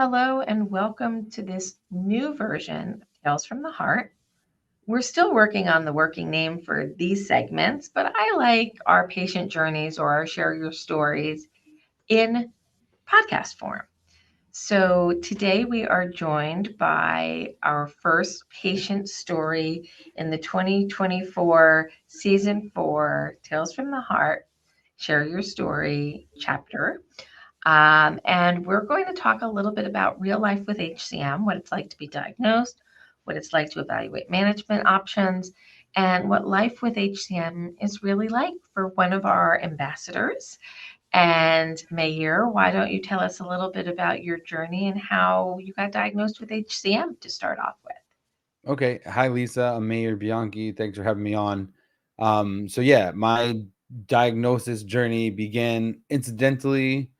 Hello and welcome to this new version of Tales from the Heart. We're still working on the working name for these segments, but I like our patient journeys or our share your stories in podcast form. So today we are joined by our first patient story in the 2024 season 4 Tales from the Heart Share Your Story chapter. And we're going to talk a little bit about real life with HCM, what it's like to be diagnosed, what it's like to evaluate management options, and what life with HCM is really like for one of our ambassadors. And Maier, why don't you tell us a little bit about your journey and how you got diagnosed with HCM to start off with? Okay. Hi, Lisa. I'm Maier Bianchi. Thanks for having me on. So my diagnosis journey began incidentally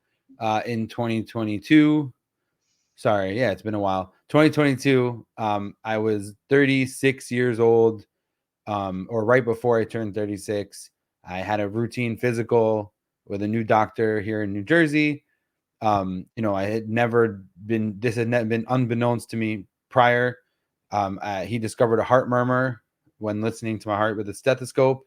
in 2022. Sorry, yeah, it's been a while. 2022. I was 36 years old, or right before I turned 36. I had a routine physical with a new doctor here in New Jersey. I had never been. This had never been unbeknownst to me prior. He discovered a heart murmur when listening to my heart with a stethoscope.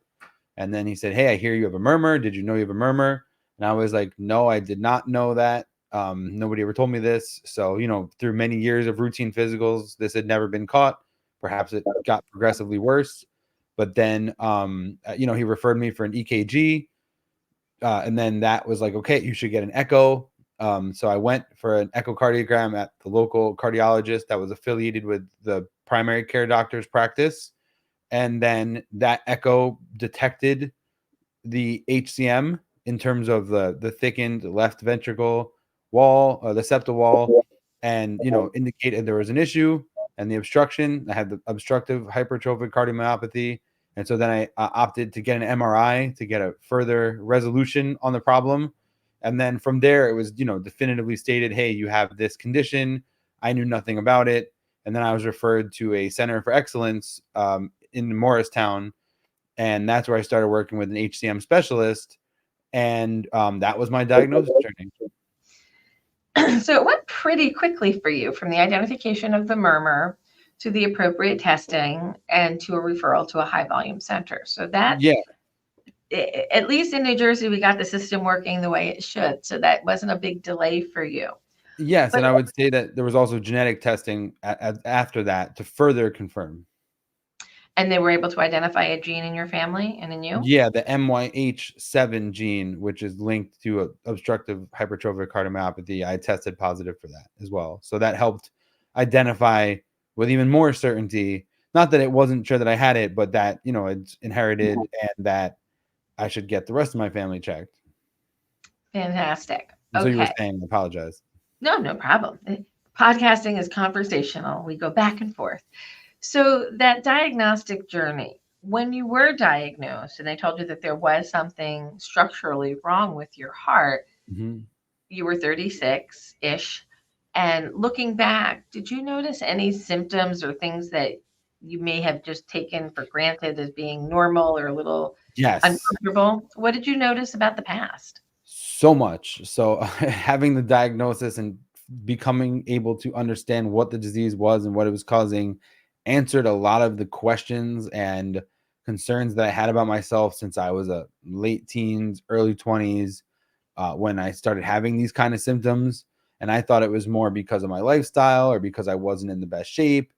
And then he said, "Hey, I hear you have a murmur. Did you know you have a murmur?" And I was like, "No, I did not know that. Nobody ever told me this." So, through many years of routine physicals, this had never been caught. Perhaps it got progressively worse. But then, he referred me for an EKG. And then that was like, okay, you should get an echo. So I went for an echocardiogram at the local cardiologist that was affiliated with the primary care doctor's practice. And then that echo detected the HCM in terms of the thickened left ventricle wall, the septal wall, and indicated there was an issue and the obstruction. I had the obstructive hypertrophic cardiomyopathy, and so then I opted to get an MRI to get a further resolution on the problem. And then from there, it was definitively stated, hey, you have this condition. I knew nothing about it, and then I was referred to a center for excellence in Morristown, and that's where I started working with an HCM specialist, and that was my diagnosis journey. So it went pretty quickly for you from the identification of the murmur to the appropriate testing and to a referral to a high volume center. So that, Yeah. at least in New Jersey, we got the system working the way it should. So that wasn't a big delay for you. Yes, But and I would say that there was also genetic testing after that to further confirm. and they were able to identify a gene in your family and in you. Yeah, the MYH7 gene, which is linked to obstructive hypertrophic cardiomyopathy, I tested positive for that as well. So that helped identify with even more certainty, not that it wasn't sure that I had it, but that, it's inherited and that I should get the rest of my family checked. Fantastic. And so you were Okay. saying, I apologize. No, no problem. Podcasting is conversational. We go back and forth. So that diagnostic journey, when you were diagnosed and they told you that there was something structurally wrong with your heart, Mhm. you were 36-ish. And looking back, did you notice any symptoms or things that you may have just taken for granted as being normal or a little Yes, uncomfortable? What did you notice about the past? so much. So having the diagnosis and becoming able to understand what the disease was and what it was causing answered a lot of the questions and concerns that I had about myself since I was a late teens, early 20s, when I started having these kind of symptoms. And I thought it was more because of my lifestyle or because I wasn't in the best shape.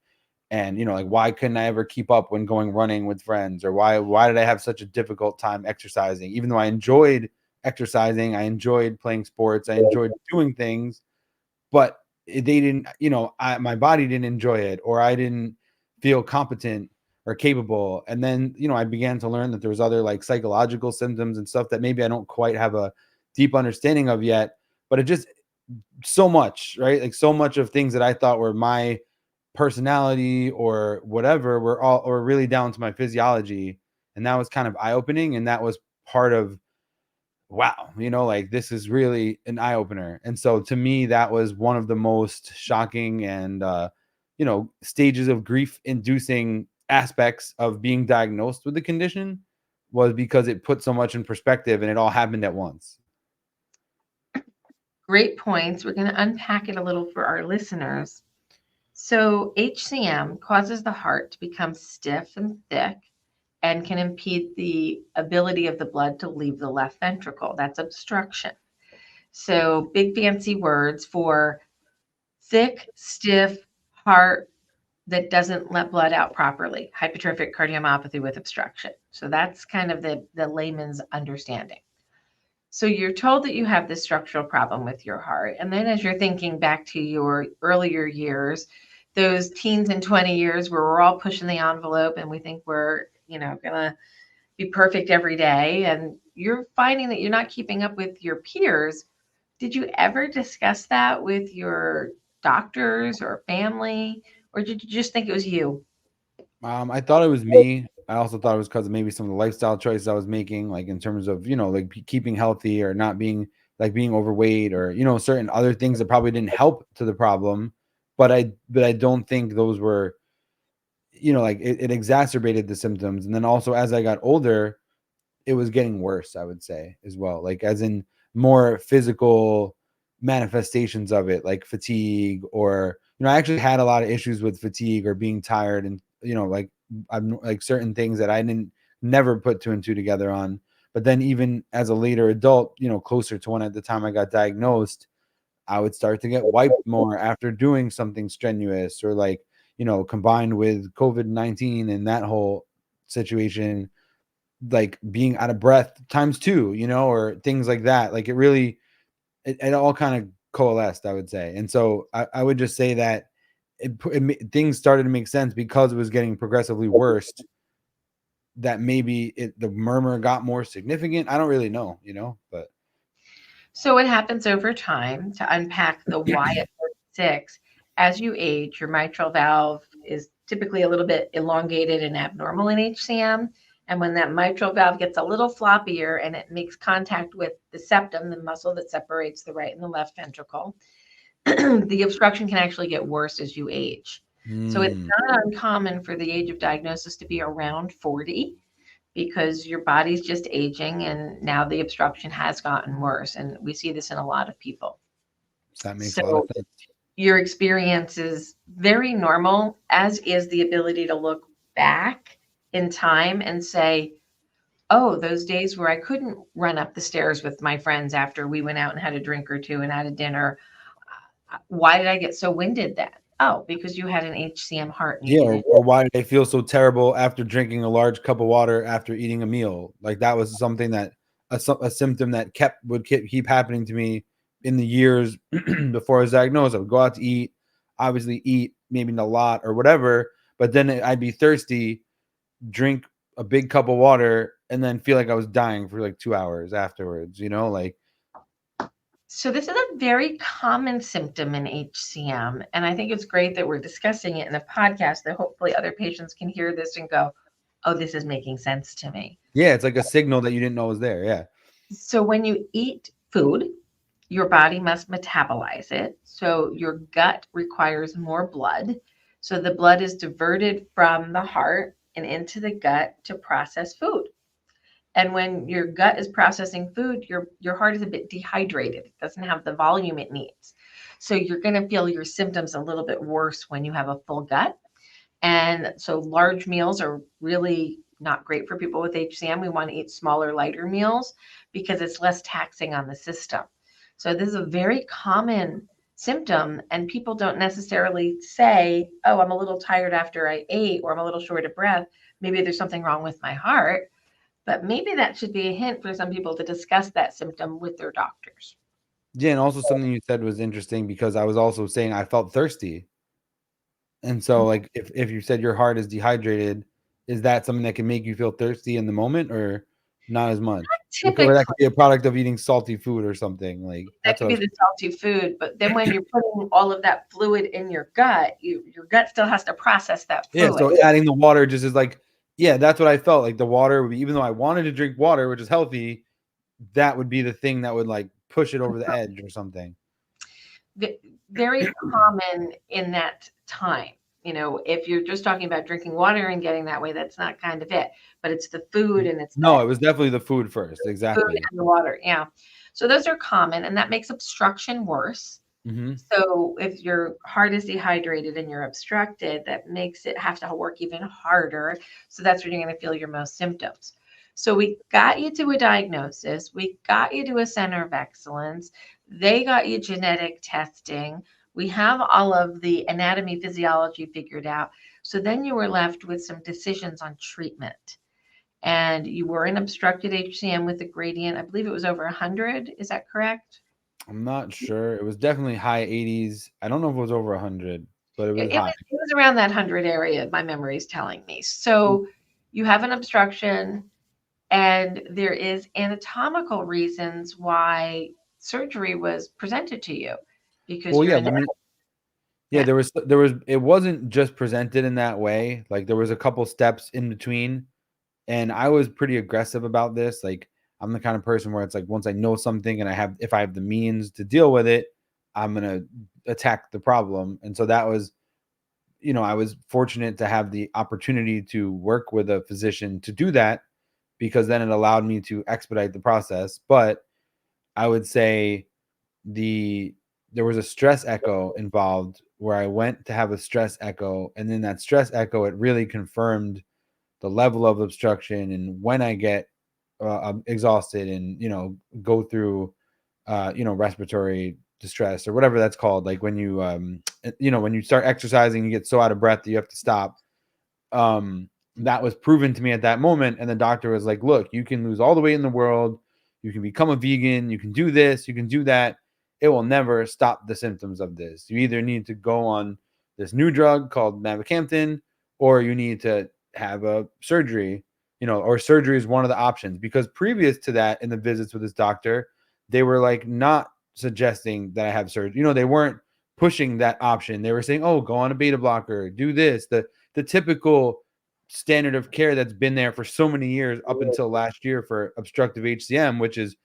And like, why couldn't I ever keep up when going running with friends, or why did I have such a difficult time exercising, even though I enjoyed exercising, I enjoyed playing sports, I enjoyed doing things, but they didn't, my body didn't enjoy it, or I didn't feel competent or capable. And then I began to learn that there was other like psychological symptoms and stuff that maybe I don't quite have a deep understanding of yet, but it just so much, right? Like so much of things that I thought were my personality or whatever were all or really down to my physiology. And that was kind of eye-opening. And that was part of, wow, like this is really an eye-opener. And so to me, that was one of the most shocking and stages of grief inducing aspects of being diagnosed with the condition, was because it put so much in perspective and it all happened at once. Great points. We're going to unpack it a little for our listeners. So, HCM causes the heart to become stiff and thick and can impede the ability of the blood to leave the left ventricle. That's obstruction. So, big fancy words for thick, stiff heart that doesn't let blood out properly, hypertrophic cardiomyopathy with obstruction. So, that's kind of the layman's understanding. So you're told that you have this structural problem with your heart. And then as you're thinking back to your earlier years, those teens and 20 years where we're all pushing the envelope and we think we're, going to be perfect every day, and you're finding that you're not keeping up with your peers. Did you ever discuss that with your doctors or family, or did you just think it was you? I thought it was me. I also thought it was because of maybe some of the lifestyle choices I was making, like in terms of, like keeping healthy or not being being overweight or, certain other things that probably didn't help to the problem. But I don't think those were, like it exacerbated the symptoms. And then also as I got older, it was getting worse, I would say, as well. Like as in more physical manifestations of it, like fatigue, or I actually had a lot of issues with fatigue or being tired, and like I'm like certain things that I didn't never put two and two together on. But then even as a later adult, closer to when at the time I got diagnosed, I would start to get wiped more after doing something strenuous, or like, combined with COVID-19 and that whole situation, like being out of breath times two, or things like that. Like it really, it all kind of coalesced, I would say. And so I would just say that things started to make sense because it was getting progressively worse. That maybe the murmur got more significant. I don't really know, but So what happens over time, to unpack the why at 36, as you age, your mitral valve is typically a little bit elongated and abnormal in HCM. And when that mitral valve gets a little floppier and it makes contact with the septum, the muscle that separates the right and the left ventricle, the obstruction can actually get worse as you age. So it's not uncommon for the age of diagnosis to be around 40, because your body's just aging and now the obstruction has gotten worse. And we see this in a lot of people. that makes a lot of So sense. your experience is very normal, as is the ability to look back in time and say, oh, those days where I couldn't run up the stairs with my friends after we went out and had a drink or two and had a dinner, why did I get so winded then? Oh, because you had an HCM heart and you Yeah, needed. or why did I feel so terrible after drinking a large cup of water after eating a meal? Like that was something that a symptom that would keep happening to me in the years before I was diagnosed. I would go out to eat, obviously eat maybe not a lot or whatever, but then I'd be thirsty, drink a big cup of water, and then feel like I was dying for like 2 hours afterwards. Like So this is a very common symptom in HCM, and I think it's great that we're discussing it in a podcast that hopefully other patients can hear this and go, "Oh, this is making sense to me." yeah, it's like a signal that you didn't know was there. Yeah. So when you eat food, your body must metabolize it. So your gut requires more blood. So the blood is diverted from the heart and into the gut to process food. And when your gut is processing food, your heart is a bit dehydrated. It doesn't have the volume it needs. So you're going to feel your symptoms a little bit worse when you have a full gut. And so large meals are really not great for people with HCM. We want to eat smaller, lighter meals because it's less taxing on the system. So this is a very common symptom, and people don't necessarily say, oh, I'm a little tired after I ate, or I'm a little short of breath. Maybe there's something wrong with my heart. But maybe that should be a hint for some people to discuss that symptom with their doctors. Yeah, and also something you said was interesting because I was also saying I felt thirsty. And so, like, if you said your heart is dehydrated, is that something that can make you feel thirsty in the moment, or not as much? Or Typically, that could be a product of eating salty food or something. Like that that's could what I be was. the salty food, but then when you're putting all of that fluid in your gut, your gut still has to process that Yeah. fluid. So adding the water just is like, yeah, that's what I felt like. The water would be, even though I wanted to drink water, which is healthy, that would be the thing that would like push it over the edge or something. Very common in that time. If you're just talking about drinking water and getting that way, that's not kind of it. But it's the food and it's No, that it was definitely the food first. food Exactly. and the water. Yeah. So those are common, and that makes obstruction worse. Mm-hmm. So if your heart is dehydrated and you're obstructed, that makes it have to work even harder. So that's when you're going to feel your most symptoms. So we got you to a diagnosis, we got you to a center of excellence, they got you genetic testing. We have all of the anatomy, physiology figured out. So then you were left with some decisions on treatment. And you were in obstructed HCM with a gradient. I believe it was over 100. Is that correct? I'm not sure. It was definitely high 80s. I don't know if it was over 100, but it It, was it high. was it was around that 100 area, my memory is telling me. So you have an obstruction, and there is anatomical reasons why surgery was presented to you because Well, you're yeah, in let me. Yeah, yeah. there was. It wasn't just presented in that way. Like there was a couple steps in between, and I was pretty aggressive about this. Like I'm the kind of person where it's like once I know something and if I have the means to deal with it, I'm gonna attack the problem. And so that was, I was fortunate to have the opportunity to work with a physician to do that because then it allowed me to expedite the process. But I would say the there was a stress echo involved where I went to have a stress echo, and then that stress echo, it really confirmed the level of obstruction. And when I get exhausted and go through respiratory distress or whatever that's called, like when you when you start exercising, you get so out of breath that you have to stop. um that was proven to me at that moment, and the doctor was like, look, you can lose all the weight in the world, you can become a vegan, you can do this, you can do that, it will never stop the symptoms of this. You either need to go on this new drug called mavacamten, or you need to have a surgery, or surgery is one of the options. Because previous to that, in the visits with this doctor, they were like not suggesting that I have surgery. They weren't pushing that option. They were saying, oh, go on a beta blocker, do this, the typical standard of care that's been there for so many years up until last year for obstructive HCM, which is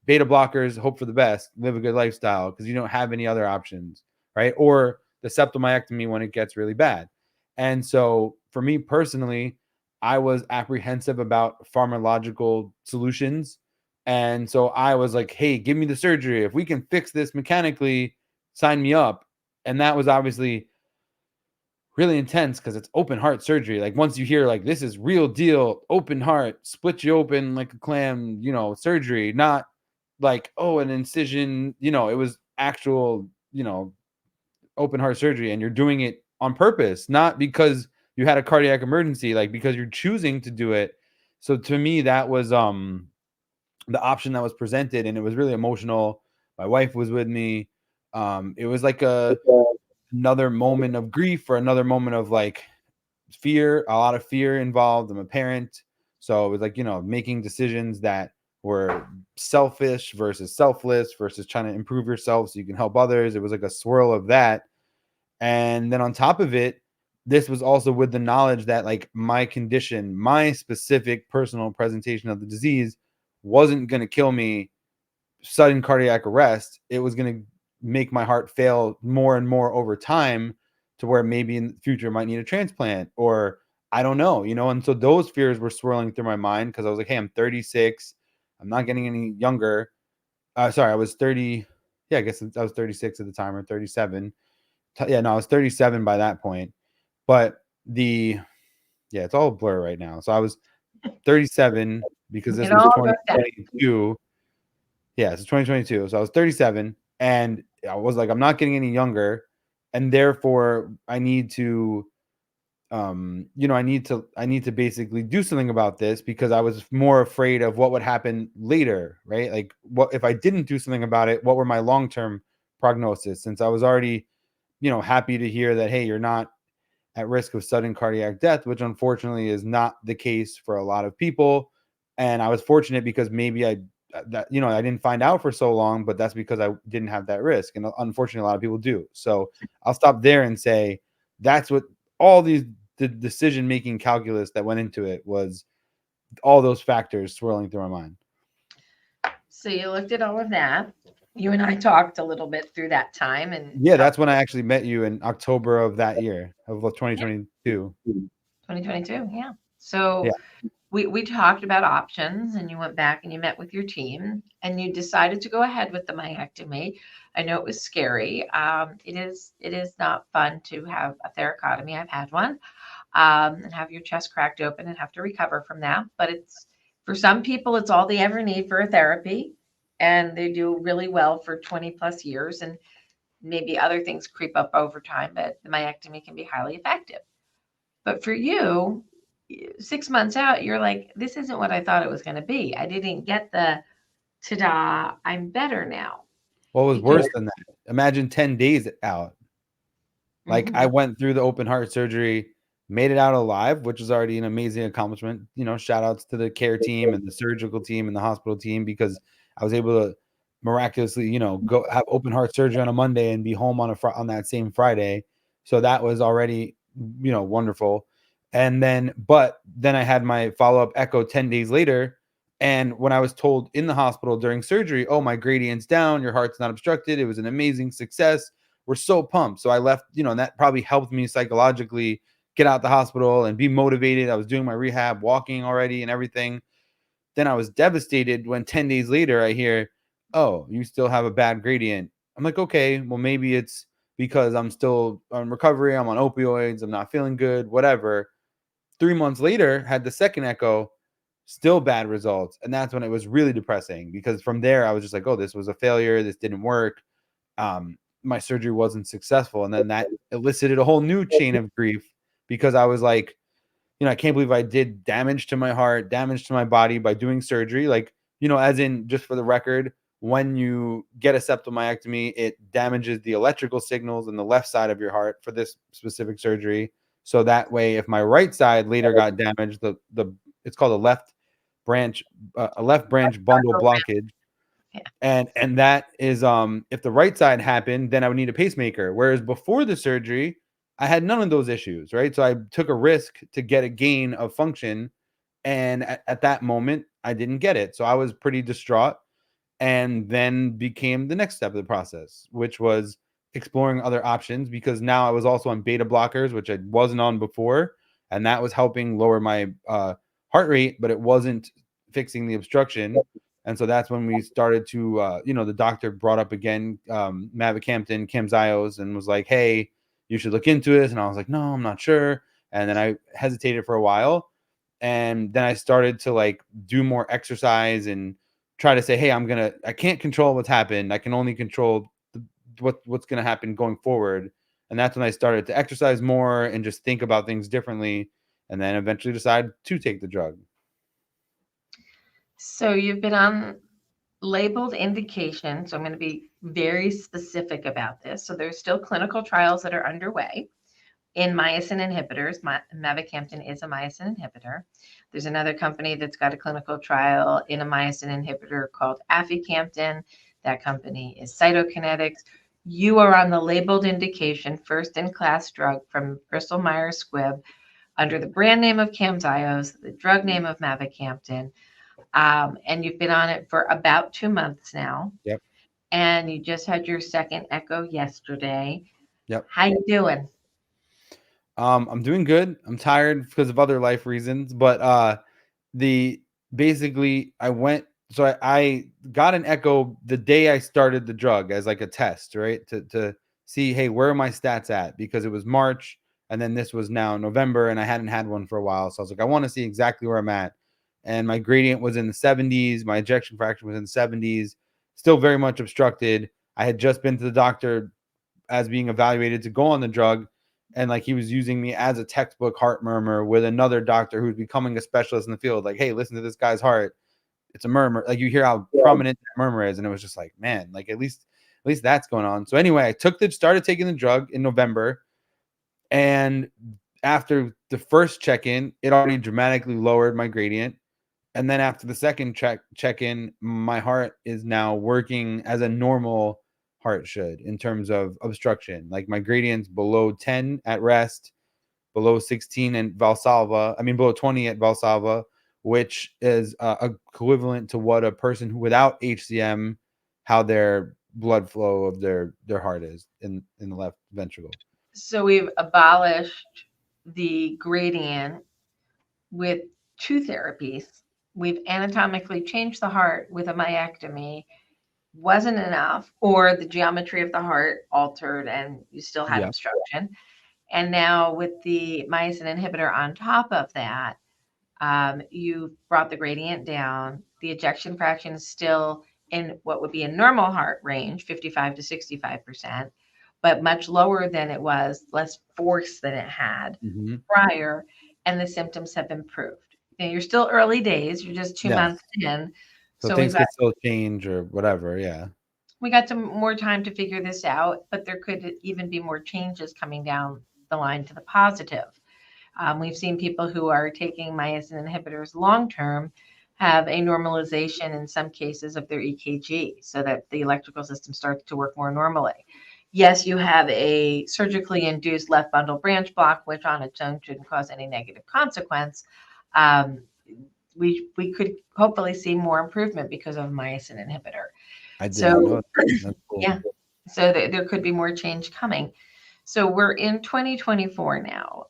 beta blockers, hope for the best, live a good lifestyle because you don't have any other options, right? Or the septomyectomy when it gets really bad. And so for me personally, I was apprehensive about pharmacological solutions. And so I was like, hey, give me the surgery. If we can fix this mechanically, sign me up. And that was obviously really intense because it's open heart surgery. Like once you hear like this is real deal, open heart, split you open like a clam, surgery, not like, oh, an incision, it was actual, open heart surgery, and you're doing it on purpose, not because you had a cardiac emergency, like because you're choosing to do it. So to me, that was the option that was presented, and it was really emotional. My wife was with me. It was like another moment of grief or another moment of like fear, a lot of fear involved. I'm a parent. So it was like, making decisions that were selfish versus selfless versus trying to improve yourself so you can help others. It was like a swirl of that. And then on top of it, this was also with the knowledge that like my condition, my specific personal presentation of the disease wasn't going to kill me sudden cardiac arrest. It was going to make my heart fail more and more over time to where maybe in the future I might need a transplant, or I don't know, And so those fears were swirling through my mind because I was like, hey, I'm 36. I'm not getting any younger. Sorry, I was 30. Yeah, I guess I was 36 at the time, or 37. Yeah, no, I was 37 by that point. But it's all a blur right now. So I was 37 because this It was all goes down. 2022. Yeah, it's 2022. So I was 37, and I was like, I'm not getting any younger, and therefore I need to I need to basically do something about this, because I was more afraid of what would happen later, right? Like what if I didn't do something about it, what were my long-term prognosis, since I was already, happy to hear that, hey, you're not at risk of sudden cardiac death, which unfortunately is not the case for a lot of people. And I was fortunate because maybe I didn't find out for so long, but that's because I didn't have that risk. And unfortunately, a lot of people do. So I'll stop there and say that's what all the decision making calculus that went into it was, all those factors swirling through my mind. So you looked at all of that. You and I talked a little bit through that time and Yeah, that's when I actually met you, in October of that year of yeah, 2022. 2022. Yeah. So Yeah. we talked about options, and you went back and you met with your team and you decided to go ahead with the myectomy. I know it was scary. It is not fun to have a thoracotomy. I've had one, and have your chest cracked open and have to recover from that. But it's, for some people, it's all they ever need for a therapy, and they do really well for 20 plus years. And maybe other things creep up over time, but the myectomy can be highly effective. But for you, 6 months out, you're like, this isn't what I thought it was going to be. I didn't get the ta-da, I'm better now. What was Because worse than that? Imagine 10 days out. Like I Mhm. went through the open heart surgery, made it out alive, which was already an amazing accomplishment. Shout outs to the care team and the surgical team and the hospital team, because I was able to miraculously, go have open heart surgery on a Monday and be home on that same Friday. So that was already, wonderful. But then I had my follow-up echo 10 days later. And when I was told in the hospital during surgery, oh, my gradient's down, your heart's not obstructed, it was an amazing success, we're so pumped. So I left, and that probably helped me psychologically get out the hospital and be motivated. I was doing my rehab, walking already and everything. Then I was devastated when 10 days later I hear, oh, you still have a bad gradient. I'm like, okay, well, maybe it's because I'm still on recovery. I'm on opioids. I'm not feeling good, whatever. 3 months later, had the second echo, still bad results. And that's when it was really depressing, because from there I was just like, oh, this was a failure. This didn't work. My surgery wasn't successful. And then that elicited a whole new chain of grief, because I was like, I can't believe I did damage to my heart, damage to my body by doing surgery. Like, as in, just for the record, when you get a septal myectomy, it damages the electrical signals in the left side of your heart for this specific surgery. So that way, if my right side later got damaged, the it's called a left branch bundle blockage. Yeah. And that is, if the right side happened, then I would need a pacemaker. Whereas before the surgery, I had none of those issues, right? So I took a risk to get a gain of function, and at that moment, I didn't get it. So I was pretty distraught, and then became the next step of the process, which was exploring other options, because now I was also on beta blockers, which I wasn't on before, and that was helping lower my heart rate, but it wasn't fixing the obstruction. And so that's when we started to, the doctor brought up again mavacamten, Camzyos, and was like, hey, you should look into this. And I was like, no, I'm not sure. And then I hesitated for a while. And then I started to like do more exercise and try to say, hey, I can't control what's happened. I can only control what's going to happen going forward. And that's when I started to exercise more and just think about things differently. And then eventually decide to take the drug. So you've been on labeled indication. So I'm going to be very specific about this. So there's still clinical trials that are underway in myosin inhibitors. Mavacamten is a myosin inhibitor. There's another company that's got a clinical trial in a myosin inhibitor called aficamten. That company is Cytokinetics. You are on the labeled indication, first in class drug from Bristol Myers Squibb, under the brand name of Camzyos, the drug name of mavacamten. And you've been on it for about 2 months now. Yep. And you just had your second echo yesterday. Yep. How you doing? I'm doing good. I'm tired because of other life reasons, but the basically I got an echo the day I started the drug as like a test, right? To see, hey, where are my stats at? Because it was March, and then this was now November, and I hadn't had one for a while. So I was like, I want to see exactly where I'm at. And my gradient was in the 70s, my ejection fraction was in the 70s, still very much obstructed. I had just been to the doctor as being evaluated to go on the drug, and like he was using me as a textbook heart murmur with another doctor who's becoming a specialist in the field. Like, hey, listen to this guy's heart. It's a murmur. Like, you hear how prominent that murmur is. And it was just like, man, like at least that's going on. So anyway, I started taking the drug in November. And after the first check-in, it already dramatically lowered my gradient. And then after the second check-in, my heart is now working as a normal heart should in terms of obstruction. Like my gradient's below 10 at rest, below 16 and Valsalva. I mean, below 20 at Valsalva, which is equivalent to what a person without HCM, how their blood flow of their heart is in the left ventricle. So we've abolished the gradient with two therapies. We've anatomically changed the heart with a myectomy, wasn't enough, or the geometry of the heart altered and you still had Yeah. obstruction. And now with the myosin inhibitor on top of that, you've brought the gradient down. The ejection fraction is still in what would be a normal heart range, 55 to 65%, but much lower than it was, less force than it had Mm-hmm. prior, and the symptoms have improved. Now, you're still early days, you're just 2 months Yes. in. So So things could still change or whatever. Yeah. we got some more time to figure this out, but there could even be more changes coming down the line to the positive. We've seen people who are taking myosin inhibitors long term have a normalization in some cases of their EKG so that the electrical system starts to work more normally. Yes, you have a surgically induced left bundle branch block, which on its own shouldn't cause any negative consequence. Um, we could hopefully see more improvement because of myosin inhibitor. I did not So know that. That's cool. yeah, so there could be more change coming. So we're in 2024 now.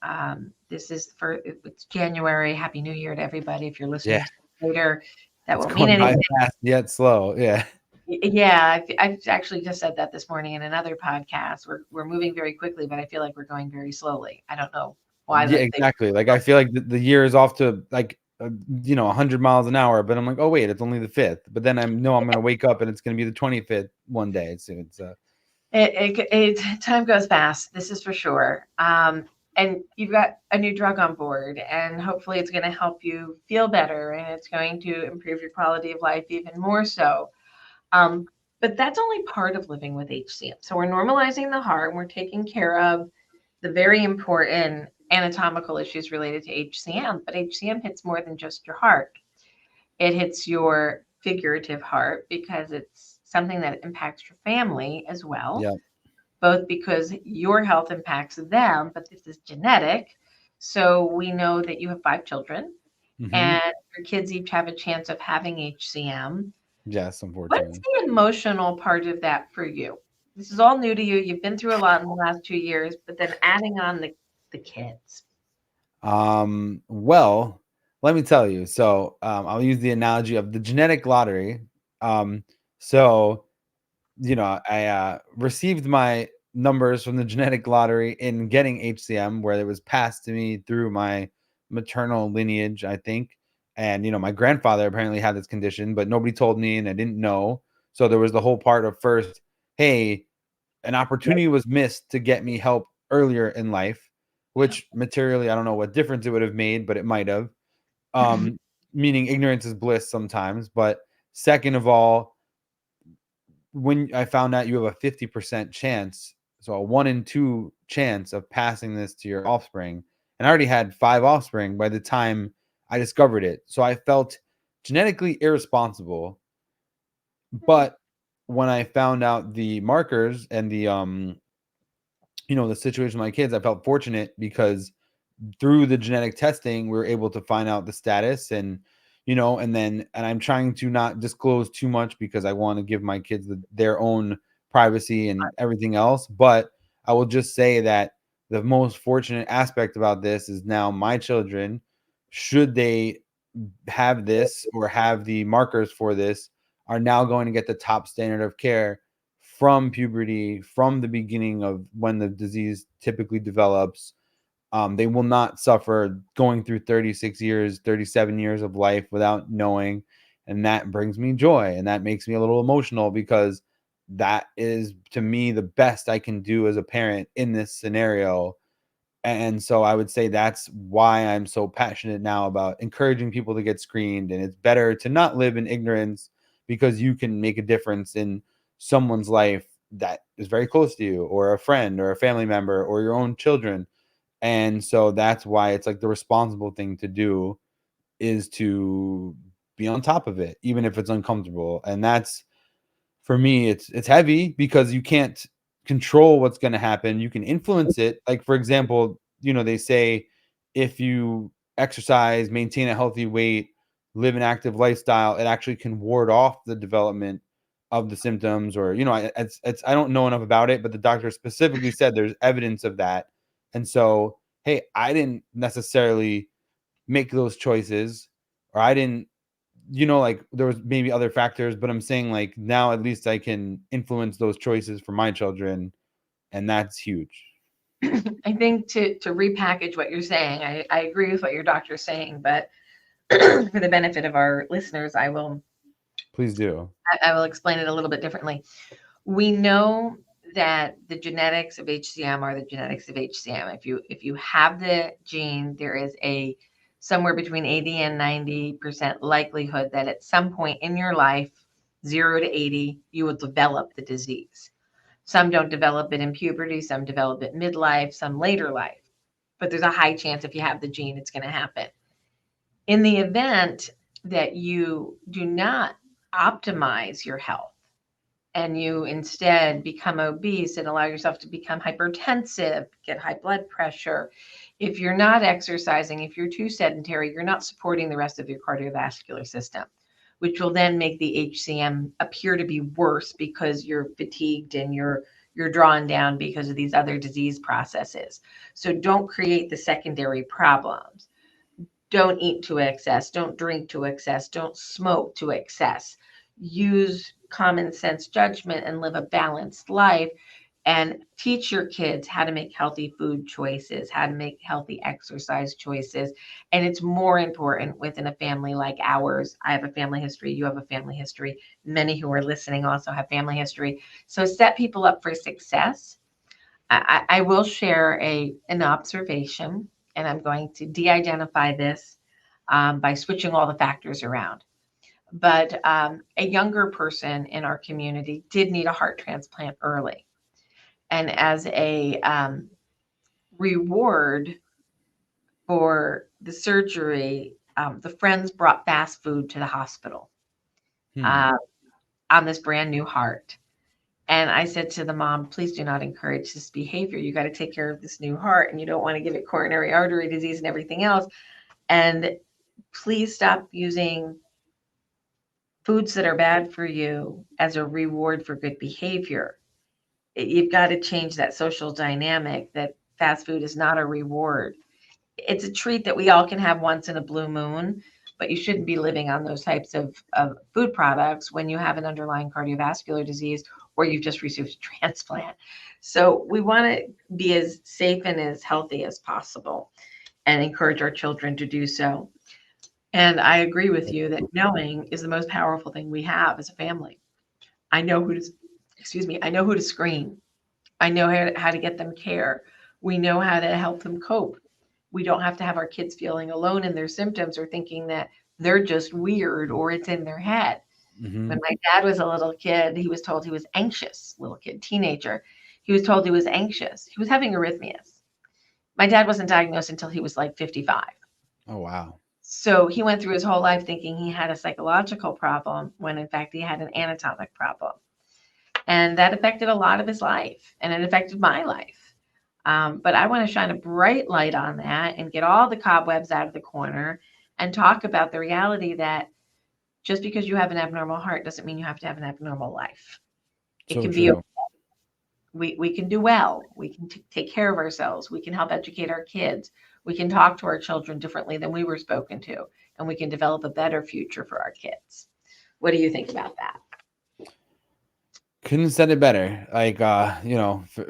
This is it's January. Happy New Year to everybody. If you're listening Yeah. to it later, that It's won't mean going by anything. fast yet slow. Yeah. Yeah, I've actually just said that this morning in another podcast. We're moving very quickly, but I feel like we're going very slowly. I don't know why. Yeah, Like they, exactly. Like I feel like the year is off to like 100 miles an hour, but I'm like, oh wait, it's only the 5th. But then I'm gonna wake up and it's gonna be the 25th one day soon. So time goes fast. This is for sure. And you've got a new drug on board, and hopefully it's going to help you feel better, and it's going to improve your quality of life even more so. Um, but that's only part of living with HCM. So we're normalizing the heart, and we're taking care of the very important anatomical issues related to HCM. But HCM hits more than just your heart. It hits your figurative heart because it's something that impacts your family as well, yeah. both because your health impacts them, but this is genetic. So we know that you have 5 children Hmm. and your kids each have a chance of having HCM. Yes, What's unfortunately. the emotional part of that for you? This is all new to you. You've been through a lot in the last 2 years, but then adding on the kids. Well, let me tell you. So I'll use the analogy of the genetic lottery. Um, so I received my numbers from the genetic lottery in getting HCM, where it was passed to me through my maternal lineage, I think. And my grandfather apparently had this condition, but nobody told me, and I didn't know. So there was the whole part of first, hey, an opportunity was missed to get me help earlier in life, which materially I don't know what difference it would have made, but it might have. Um, Meaning ignorance is bliss sometimes. But second of all, when I found out you have a 50% chance, so a 1 in 2 chance of passing this to your offspring, and I already had 5 offspring by the time I discovered it. So I felt genetically irresponsible. But when I found out the markers and the situation with my kids, I felt fortunate because through the genetic testing, we were able to find out the status and I'm trying to not disclose too much because I want to give my kids their own privacy and everything else. But I will just say that the most fortunate aspect about this is now my children, should they have this or have the markers for this, are now going to get the top standard of care from puberty, from the beginning of when the disease typically develops. They will not suffer going through 36 years, 37 years of life without knowing. And that brings me joy. And that makes me a little emotional because that is, to me, the best I can do as a parent in this scenario. And so I would say that's why I'm so passionate now about encouraging people to get screened. And it's better to not live in ignorance because you can make a difference in someone's life that is very close to you, or a friend, or a family member, or your own children. And so that's why it's like the responsible thing to do is to be on top of it, even if it's uncomfortable. And that's, for me, it's heavy because you can't control what's going to happen. You can influence it. Like, for example, they say if you exercise, maintain a healthy weight, live an active lifestyle, it actually can ward off the development of the symptoms. Or I don't know enough about it, but the doctor specifically said there's evidence of that. And so, hey, I didn't necessarily make those choices, or I didn't, like there was maybe other factors, but I'm saying like now at least I can influence those choices for my children, and that's huge. I think to repackage what you're saying, I agree with what your doctor's saying, but for the benefit of our listeners, Please do. I will explain it a little bit differently. We know that the genetics of HCM are the genetics of HCM. If you have the gene, there is a somewhere between 80 and 90% likelihood that at some point in your life, 0 to 80, you will develop the disease. Some don't develop it in puberty, some develop it midlife, some later life. But there's a high chance if you have the gene, it's going to happen. In the event that you do not optimize your health, and you instead become obese and allow yourself to become hypertensive, get high blood pressure, if you're not exercising, if you're too sedentary, you're not supporting the rest of your cardiovascular system, which will then make the HCM appear to be worse because you're fatigued and you're drawn down because of these other disease processes. So don't create the secondary problems. Don't eat to excess, don't drink to excess, don't smoke to excess. Use common sense judgment and live a balanced life, and teach your kids how to make healthy food choices, how to make healthy exercise choices. And it's more important within a family like ours. I have a family history, you have a family history. Many who are listening also have family history. So set people up for success. I will share an observation, and I'm going to de-identify this by switching all the factors around. But a younger person in our community did need a heart transplant early. And as a reward for the surgery, the friends brought fast food to the hospital Hmm. uh, on this brand new heart. And I said to the mom, please do not encourage this behavior. You got to take care of this new heart, and you don't want to give it coronary artery disease and everything else. And please stop using foods that are bad for you as a reward for good behavior. You've got to change that social dynamic that fast food is not a reward. It's a treat that we all can have once in a blue moon, but you shouldn't be living on those types of food products when you have an underlying cardiovascular disease or you've just received a transplant. So we want to be as safe and as healthy as possible and encourage our children to do so. And I agree with you that knowing is the most powerful thing we have as a family. I know who to, excuse me, I know who to screen. I know how to get them care. We know how to help them cope. We don't have to have our kids feeling alone in their symptoms or thinking that they're just weird or it's in their head. Hmm. When my dad was a little kid, he was told he was anxious, little kid, teenager. He was told he was anxious. He was having arrhythmias. My dad wasn't diagnosed until he was like 55. Oh wow. So he went through his whole life thinking he had a psychological problem when in fact he had an anatomic problem. And that affected a lot of his life and it affected my life. But I want to shine a bright light on that and get all the cobwebs out of the corner and talk about the reality that just because you have an abnormal heart doesn't mean you have to have an abnormal life. It So can be, true. we can do well. We can take care of ourselves. We can help educate our kids. We can talk to our children differently than we were spoken to, and we can develop a better future for our kids. What do you think about that? Couldn't have said it better. Like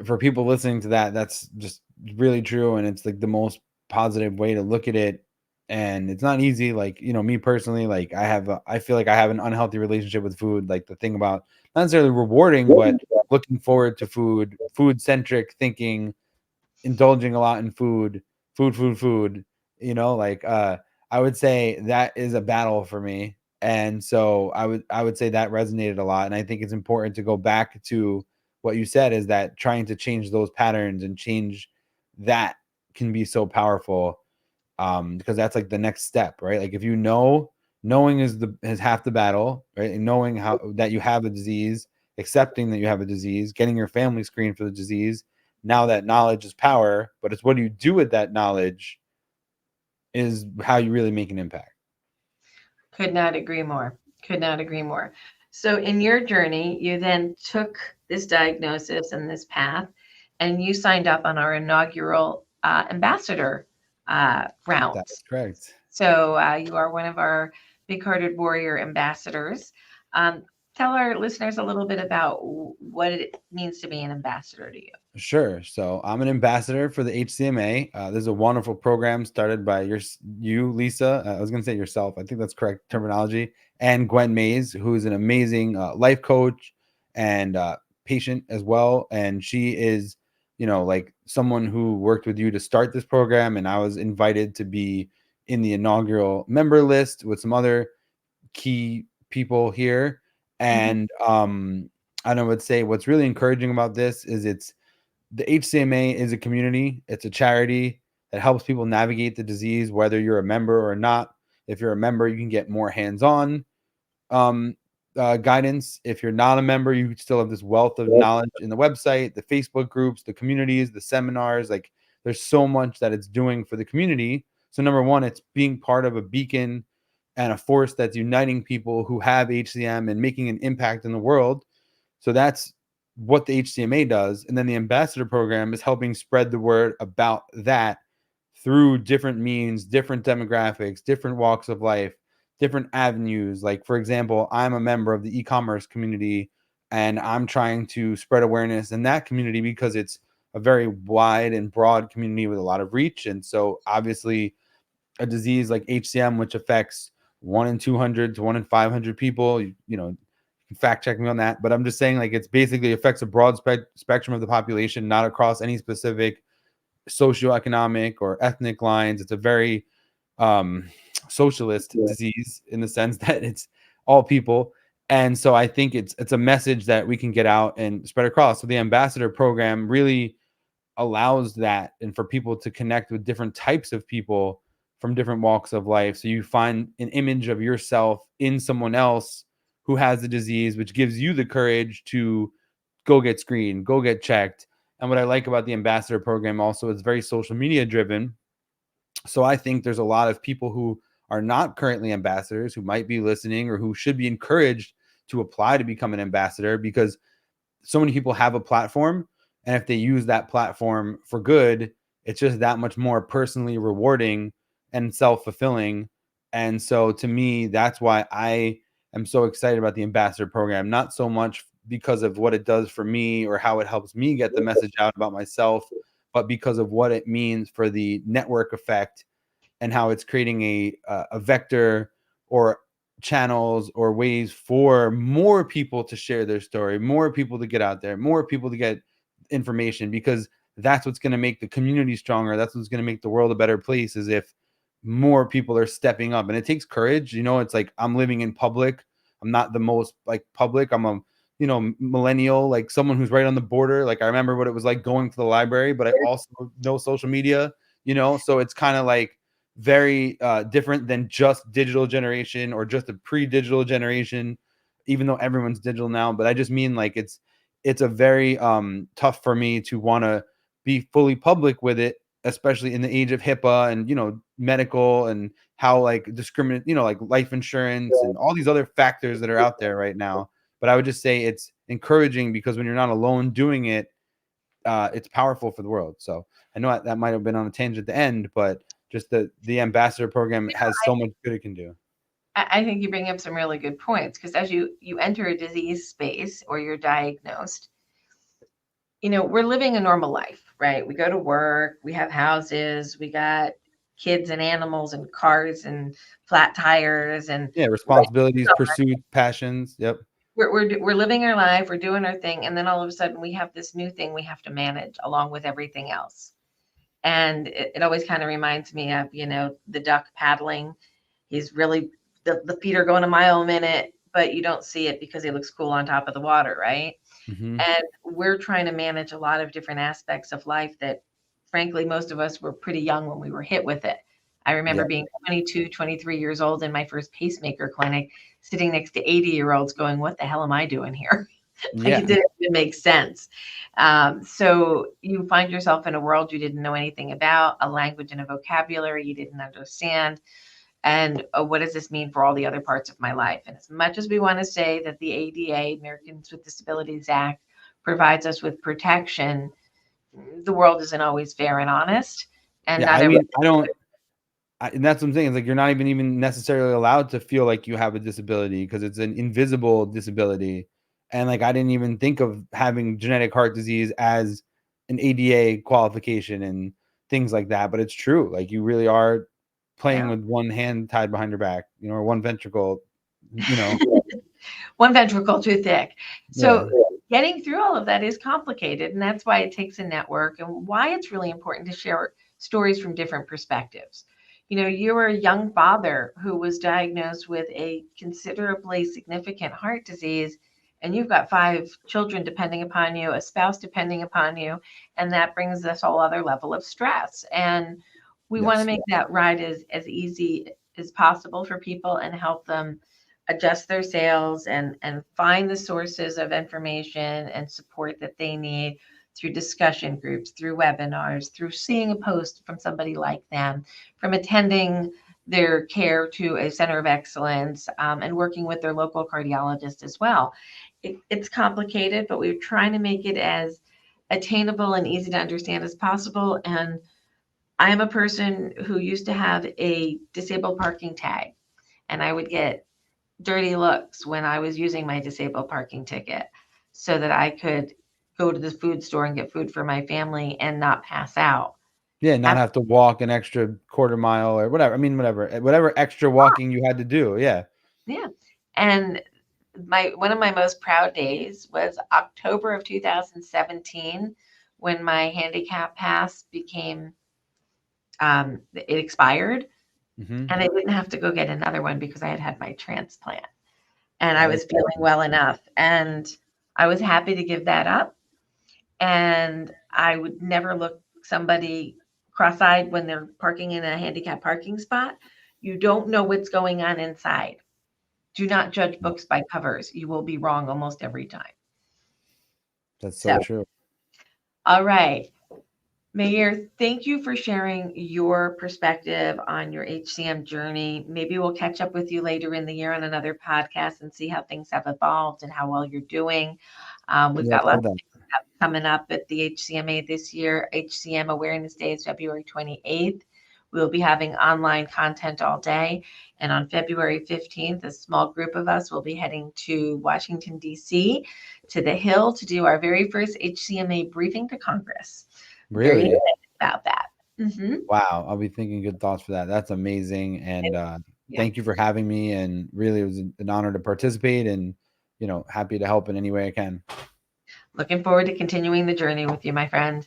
for people listening to that, that's just really true, and it's like the most positive way to look at it. And it's not easy. Like, me personally, like I feel like I have an unhealthy relationship with food. Like the thing about not necessarily rewarding, but looking forward to food centric thinking, indulging a lot in food, like I would say that is a battle for me. And so I would say that resonated a lot. And I think it's important to go back to what you said, is that trying to change those patterns and change that can be so powerful. Because that's like the next step, right? Like if knowing is half the battle, right? And knowing how that you have a disease, accepting that you have a disease, getting your family screened for the disease. Now that knowledge is power, but it's what do you do with that knowledge is how you really make an impact. Could not agree more. Could not agree more. So, in your journey, you then took this diagnosis and this path, and you signed up on our inaugural ambassador That's rounds. correct. So you are one of our big-hearted warrior ambassadors. Um, Tell our listeners a little bit about what it means to be an ambassador to you. Sure. So I'm an ambassador for the HCMA. There's a wonderful program started by you, Lisa. I was going to say yourself. I think that's correct terminology. And Gwen Mays, who is an amazing life coach and patient as well. And she is, like someone who worked with you to start this program. And I was invited to be in the inaugural member list with some other key people here. Mm-hmm. And I would say what's really encouraging about this is the HCMA is a community. It's a charity that helps people navigate the disease, whether you're a member or not. If you're a member, you can get more hands-on um, guidance. If you're not a member, you still have this wealth of knowledge in the website, the Facebook groups, the communities, the seminars. Like there's so much that it's doing for the community. So number one, it's being part of a beacon and a force that's uniting people who have HCM and making an impact in the world. So that's what the HCMA does. And then the ambassador program is helping spread the word about that through different means, different demographics, different walks of life, different avenues. Like, for example, I'm a member of the e-commerce community and I'm trying to spread awareness in that community because it's a very wide and broad community with a lot of reach. And so obviously a disease like HCM, which affects 1 in 200 to 1 in 500 people, fact check me on that, but I'm just saying like it's basically affects a broad spectrum of the population, not across any specific socioeconomic or ethnic lines. It's a very socialist disease in the sense that it's all people. And so I think it's a message that we can get out and spread across. So the ambassador program really allows that, and for people to connect with different types of people from different walks of life. So you find an image of yourself in someone else who has the disease, which gives you the courage to go get screened, go get checked. And what I like about the ambassador program also, it's very social media driven. So I think there's a lot of people who are not currently ambassadors who might be listening or who should be encouraged to apply to become an ambassador, because so many people have a platform, and if they use that platform for good, it's just that much more personally rewarding and self-fulfilling. And so to me, that's why I am so excited about the ambassador program, not so much because of what it does for me or how it helps me get the message out about myself, but because of what it means for the network effect and how it's creating a vector or channels or ways for more people to share their story, more people to get out there, more people to get information, because that's what's going to make the community stronger. That's what's going to make the world a better place, is if more people are stepping up. And it takes courage. It's like I'm living in public. I'm not the most like public. I'm a millennial, like someone who's right on the border. Like I remember what it was like going to the library, but I also know social media, so it's kind of like very different than just digital generation or just a pre-digital generation, even though everyone's digital now. But I just mean like it's a very tough for me to want to be fully public with it, especially in the age of HIPAA and medical and how like discriminate, like life insurance and all these other factors that are out there right now. But I would just say it's encouraging because when you're not alone doing it, it's powerful for the world. So I know that might have been on a tangent at the end, but just the ambassador program has so much good it can do. I think you bring up some really good points, because as you enter a disease space or you're diagnosed, we're living a normal life, right? We go to work, we have houses, we got kids and animals and cars and flat tires and Responsibilities, pursuits, passions. Yep. we're living our life, we're doing our thing, and then all of a sudden we have this new thing we have to manage along with everything else. And it always kind of reminds me of the duck paddling. He's really the feet are going a mile a minute, but you don't see it because he looks cool on top of the water, right? Mm-hmm. And we're trying to manage a lot of different aspects of life that, frankly, most of us were pretty young when we were hit with it. I remember being 22, 23 years old in my first pacemaker clinic, sitting next to 80-year-olds going, what the hell am I doing here? Like it didn't even make sense. So you find yourself in a world you didn't know anything about, a language and a vocabulary you didn't understand. And what does this mean for all the other parts of my life? And as much as we want to say that the ADA, Americans with Disabilities Act, provides us with protection, the world isn't always fair and honest. And not I and that's what I'm saying. It's like you're not even necessarily allowed to feel like you have a disability because it's an invisible disability. And like I didn't even think of having genetic heart disease as an ADA qualification and things like that. But it's true. Like you really are playing Yeah. with one hand tied behind your back, or one ventricle, you know. One ventricle too thick. Yeah. So getting through all of that is complicated, and that's why it takes a network and why it's really important to share stories from different perspectives. You were a young father who was diagnosed with a considerably significant heart disease, and you've got 5 children depending upon you, a spouse depending upon you, and that brings this whole other level of stress. And we want to Yes. make that ride as easy as possible for people and help them adjust their sales and find the sources of information and support that they need through discussion groups, through webinars, through seeing a post from somebody like them, from attending their care to a center of excellence, and working with their local cardiologist as well. It's complicated, but we're trying to make it as attainable and easy to understand as possible. And I'm a person who used to have a disabled parking tag, and I would get dirty looks when I was using my disabled parking ticket so that I could go to the food store and get food for my family and not pass out. Yeah, not That's have to walk an extra quarter mile or whatever. I mean, whatever extra walking you had to do. Yeah. Yeah. And my one of my most proud days was October of 2017 when my handicap pass became it expired, Hmm. and I didn't have to go get another one because I had had my transplant and I That is was feeling well enough, and I was happy to give that up. And I would never look somebody cross-eyed when they're parking in a handicap parking spot. You don't know what's going on inside. Do not judge books by covers. You will be wrong almost every time. that's so So, true. all right. Maier, thank you for sharing your perspective on your HCM journey. Maybe we'll catch up with you later in the year on another podcast and see how things have evolved and how well you're doing. We've Yeah, got I've lots heard that. coming up at the HCMA this year. HCM Awareness Day is February 28th. We'll be having online content all day. And on February 15th, a small group of us will be heading to Washington, D.C., to the Hill to do our very first HCMA briefing to Congress. Very Really? excited about that. Mm-hmm. Wow. I'll be thinking good thoughts for that. That's amazing. And Yeah. thank you for having me. And really, it was an honor to participate and, happy to help in any way I can. Looking forward to continuing the journey with you, my friend.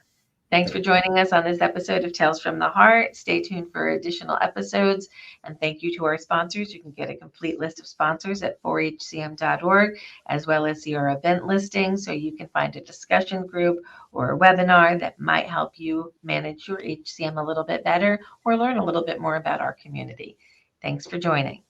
Thanks for joining us on this episode of Tales from the Heart. Stay tuned for additional episodes. And thank you to our sponsors. You can get a complete list of sponsors at 4hcm.org, as well as see our event listing so you can find a discussion group or a webinar that might help you manage your HCM a little bit better or learn a little bit more about our community. Thanks for joining.